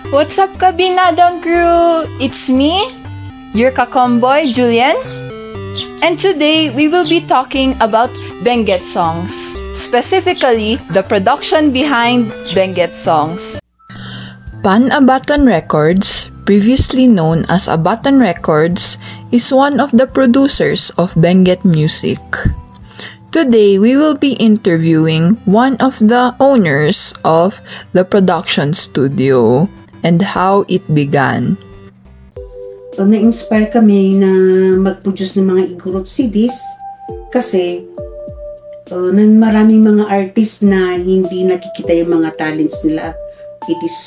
What's up, Kabinadang crew? It's me, your kakomboy, Julian. And today, we will be talking about Benguet songs. Specifically, the production behind Benguet songs. Pan-Abatan Records, previously known as Abatan Records, is one of the producers of Benguet music. Today, we will be interviewing one of the owners of the production studio and how it began. Na-inspire kami na mag-produce ng mga Igorot CDs kasi maraming mga artists na hindi nakikita yung mga talents nila. It is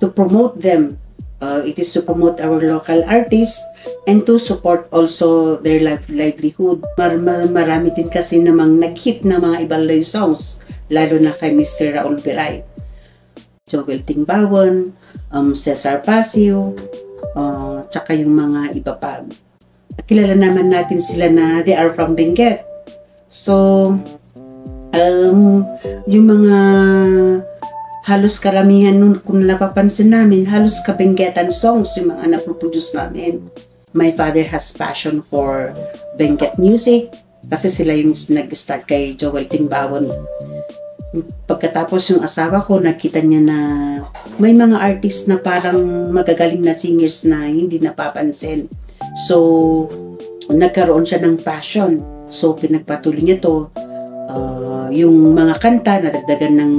to promote them. It is to promote our local artists and to support also their livelihood. Marami din kasi namang nag-hit na mga ibang live songs, lalo na kay Mr. Raul Veray, Joel Tingbawon, Cesar Pasio, tsaka yung mga iba pa. Kilala naman natin sila na they are from Benguet. So, yung mga halos karamihan nun, kung napapansin namin, halos ka-Benguetan songs yung mga naproproduce namin. My father has passion for Benguet music kasi sila yung nag-start kay Joel Tingbawon. Pagkatapos yung asawa ko, nakita niya na may mga artist na parang magagaling na singers na hindi napapansin. So, nagkaroon siya ng passion. So, pinagpatuloy niya to. Yung mga kanta, nadagdagan ng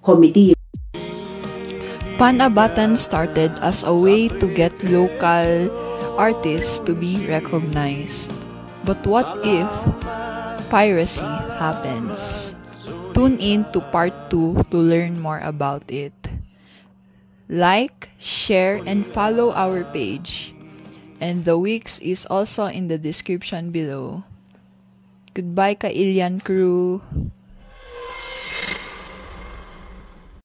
comedy. Pan-Abatan started as a way to get local artists to be recognized. But what if piracy happens? Tune in to part 2 to learn more about it. Like, share, and follow our page. And the Wix is also in the description below. Goodbye, Ka Ilian crew!